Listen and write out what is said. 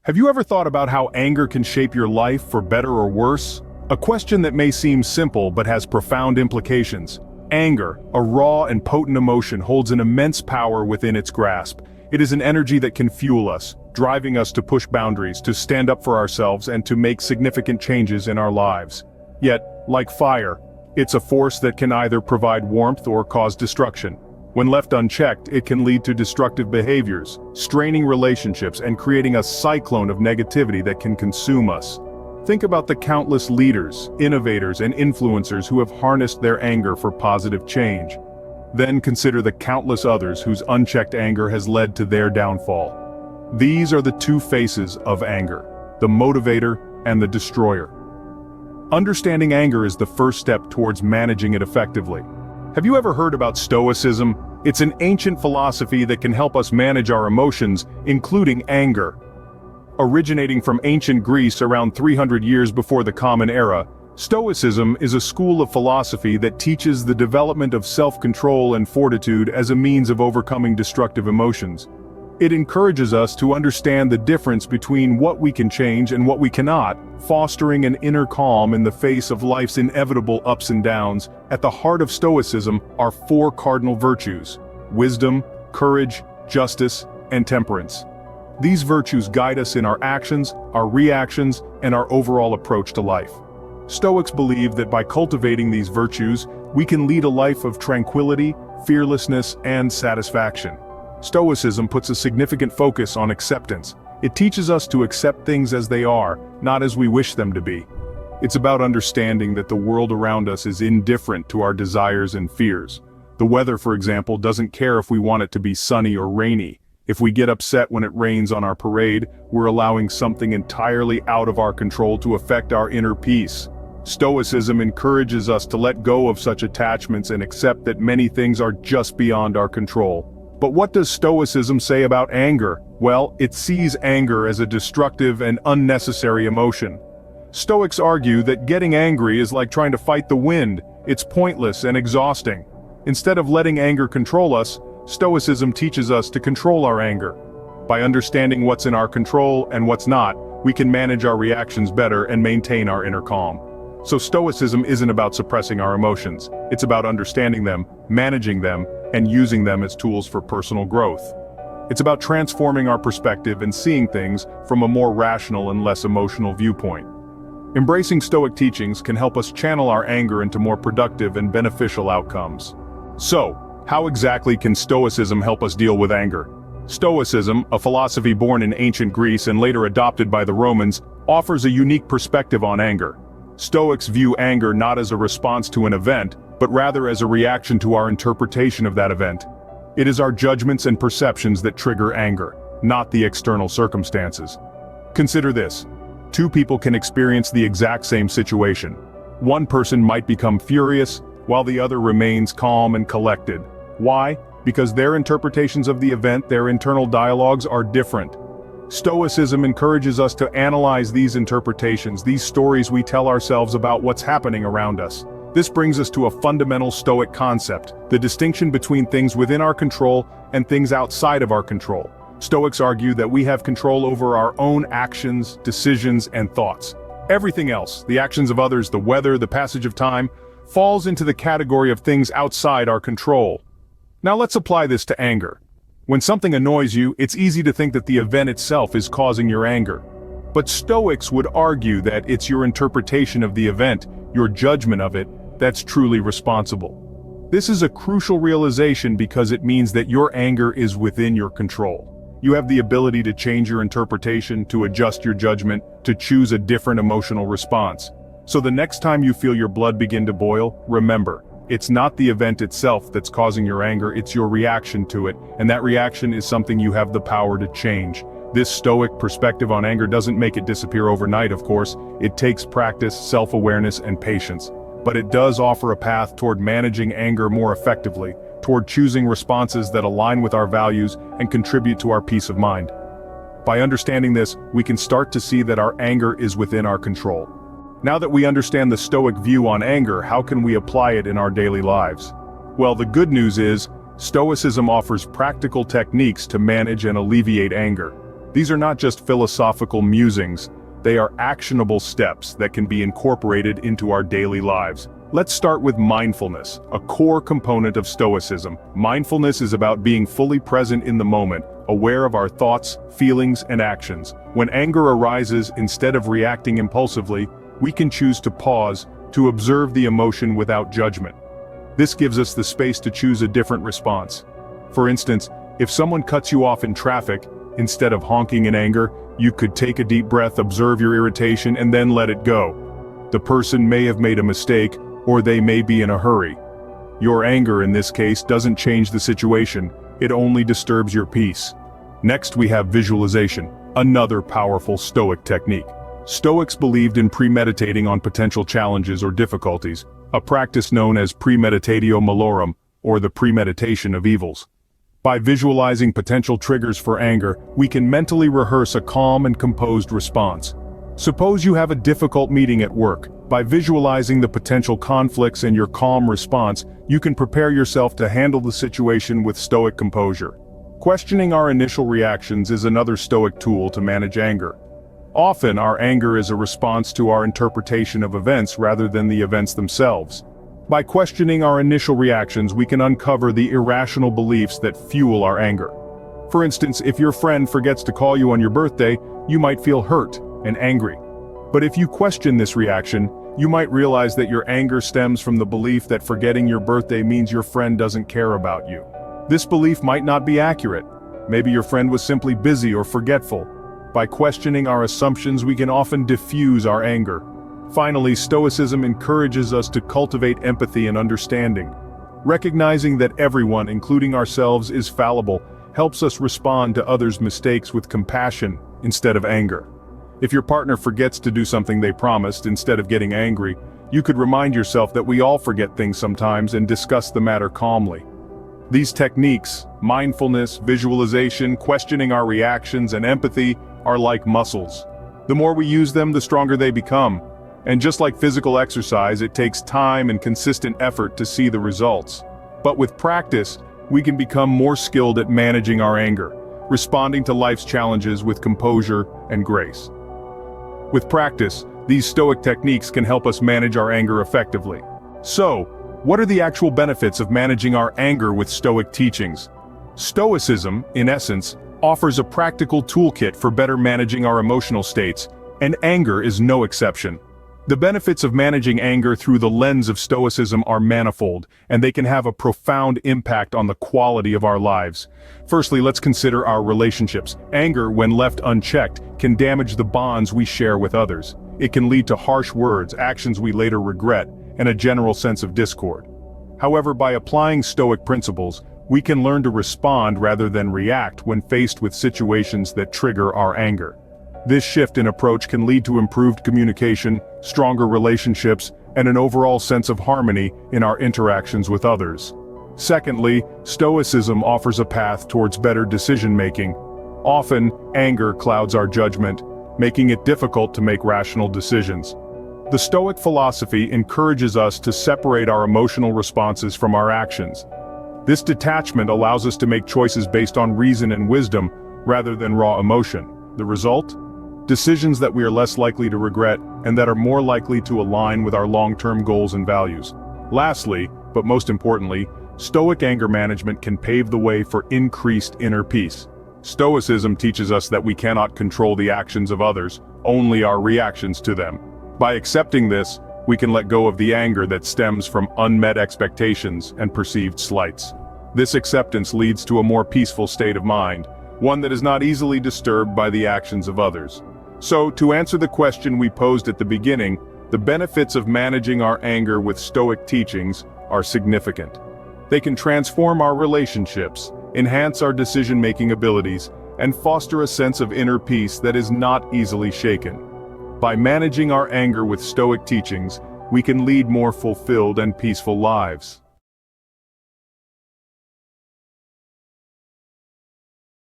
Have you ever thought about how anger can shape your life for better or worse? A question that may seem simple but has profound implications. Anger, a raw and potent emotion, holds an immense power within its grasp. It is an energy that can fuel us, driving us to push boundaries, to stand up for ourselves, and to make significant changes in our lives. Yet, like fire, it's a force that can either provide warmth or cause destruction. When left unchecked, it can lead to destructive behaviors, straining relationships, and creating a cyclone of negativity that can consume us. Think about the countless leaders, innovators, and influencers who have harnessed their anger for positive change. Then consider the countless others whose unchecked anger has led to their downfall. These are the two faces of anger, the motivator and the destroyer. Understanding anger is the first step towards managing it effectively. Have you ever heard about Stoicism? It's an ancient philosophy that can help us manage our emotions, including anger. Originating from ancient Greece around 300 years before the Common Era, Stoicism is a school of philosophy that teaches the development of self-control and fortitude as a means of overcoming destructive emotions. It encourages us to understand the difference between what we can change and what we cannot, fostering an inner calm in the face of life's inevitable ups and downs. At the heart of Stoicism are four cardinal virtues: wisdom, courage, justice, and temperance. These virtues guide us in our actions, our reactions, and our overall approach to life. Stoics believe that by cultivating these virtues, we can lead a life of tranquility, fearlessness, and satisfaction. Stoicism puts a significant focus on acceptance. It teaches us to accept things as they are, not as we wish them to be. It's about understanding that the world around us is indifferent to our desires and fears. The weather, for example, doesn't care if we want it to be sunny or rainy. If we get upset when it rains on our parade, we're allowing something entirely out of our control to affect our inner peace. Stoicism encourages us to let go of such attachments and accept that many things are just beyond our control. But what does Stoicism say about anger? Well, it sees anger as a destructive and unnecessary emotion. Stoics argue that getting angry is like trying to fight the wind. It's pointless and exhausting. Instead of letting anger control us, Stoicism teaches us to control our anger. By understanding what's in our control and what's not, we can manage our reactions better and maintain our inner calm. So Stoicism isn't about suppressing our emotions. It's about understanding them, managing them, and using them as tools for personal growth. It's about transforming our perspective and seeing things from a more rational and less emotional viewpoint. Embracing Stoic teachings can help us channel our anger into more productive and beneficial outcomes. So, how exactly can Stoicism help us deal with anger? Stoicism, a philosophy born in ancient Greece and later adopted by the Romans, offers a unique perspective on anger. Stoics view anger not as a response to an event, but rather as a reaction to our interpretation of that event. It is our judgments and perceptions that trigger anger, not the external circumstances. Consider this. Two people can experience the exact same situation. One person might become furious, while the other remains calm and collected. Why? Because their interpretations of the event, their internal dialogues, are different. Stoicism encourages us to analyze these interpretations, these stories we tell ourselves about what's happening around us. This brings us to a fundamental Stoic concept, the distinction between things within our control and things outside of our control. Stoics argue that we have control over our own actions, decisions, and thoughts. Everything else, the actions of others, the weather, the passage of time, falls into the category of things outside our control. Now let's apply this to anger. When something annoys you, it's easy to think that the event itself is causing your anger. But Stoics would argue that it's your interpretation of the event, your judgment of it, that's truly responsible. This is a crucial realization because it means that your anger is within your control. You have the ability to change your interpretation, to adjust your judgment, to choose a different emotional response. So the next time you feel your blood begin to boil, remember, it's not the event itself that's causing your anger, it's your reaction to it, and that reaction is something you have the power to change. This Stoic perspective on anger doesn't make it disappear overnight, of course. It takes practice, self-awareness, and patience. But it does offer a path toward managing anger more effectively, toward choosing responses that align with our values and contribute to our peace of mind. By understanding this, we can start to see that our anger is within our control. Now that we understand the Stoic view on anger, how can we apply it in our daily lives? Well, the good news is, Stoicism offers practical techniques to manage and alleviate anger. These are not just philosophical musings, they are actionable steps that can be incorporated into our daily lives. Let's start with mindfulness, a core component of Stoicism. Mindfulness is about being fully present in the moment, aware of our thoughts, feelings, and actions. When anger arises, instead of reacting impulsively, we can choose to pause, to observe the emotion without judgment. This gives us the space to choose a different response. For instance, if someone cuts you off in traffic, instead of honking in anger, you could take a deep breath, observe your irritation, and then let it go. The person may have made a mistake, or they may be in a hurry. Your anger in this case doesn't change the situation, it only disturbs your peace. Next we have visualization, another powerful Stoic technique. Stoics believed in premeditating on potential challenges or difficulties, a practice known as premeditatio malorum, or the premeditation of evils. By visualizing potential triggers for anger, we can mentally rehearse a calm and composed response. Suppose you have a difficult meeting at work. By visualizing the potential conflicts and your calm response, you can prepare yourself to handle the situation with Stoic composure. Questioning our initial reactions is another Stoic tool to manage anger. Often, our anger is a response to our interpretation of events rather than the events themselves. By questioning our initial reactions, we can uncover the irrational beliefs that fuel our anger. For instance, if your friend forgets to call you on your birthday, you might feel hurt and angry. But if you question this reaction, you might realize that your anger stems from the belief that forgetting your birthday means your friend doesn't care about you. This belief might not be accurate. Maybe your friend was simply busy or forgetful. By questioning our assumptions, we can often diffuse our anger. Finally, Stoicism encourages us to cultivate empathy and understanding. Recognizing that everyone, including ourselves, is fallible, helps us respond to others' mistakes with compassion instead of anger. If your partner forgets to do something they promised, instead of getting angry, you could remind yourself that we all forget things sometimes and discuss the matter calmly. These techniques, mindfulness, visualization, questioning our reactions, and empathy, are like muscles. The more we use them, the stronger they become. And just like physical exercise, it takes time and consistent effort to see the results. But with practice, we can become more skilled at managing our anger, responding to life's challenges with composure and grace. With practice, these Stoic techniques can help us manage our anger effectively. So, what are the actual benefits of managing our anger with Stoic teachings? Stoicism, in essence, offers a practical toolkit for better managing our emotional states, and anger is no exception. The benefits of managing anger through the lens of Stoicism are manifold, and they can have a profound impact on the quality of our lives. Firstly, let's consider our relationships. Anger, when left unchecked, can damage the bonds we share with others. It can lead to harsh words, actions we later regret, and a general sense of discord. However, by applying Stoic principles, we can learn to respond rather than react when faced with situations that trigger our anger. This shift in approach can lead to improved communication, stronger relationships, and an overall sense of harmony in our interactions with others. Secondly, Stoicism offers a path towards better decision-making. Often, anger clouds our judgment, making it difficult to make rational decisions. The Stoic philosophy encourages us to separate our emotional responses from our actions. This detachment allows us to make choices based on reason and wisdom, rather than raw emotion. The result? Decisions that we are less likely to regret and that are more likely to align with our long-term goals and values. Lastly, but most importantly, Stoic anger management can pave the way for increased inner peace. Stoicism teaches us that we cannot control the actions of others, only our reactions to them. By accepting this, we can let go of the anger that stems from unmet expectations and perceived slights. This acceptance leads to a more peaceful state of mind, one that is not easily disturbed by the actions of others. So, to answer the question we posed at the beginning, the benefits of managing our anger with Stoic teachings are significant. They can transform our relationships, enhance our decision-making abilities, and foster a sense of inner peace that is not easily shaken. By managing our anger with Stoic teachings, we can lead more fulfilled and peaceful lives.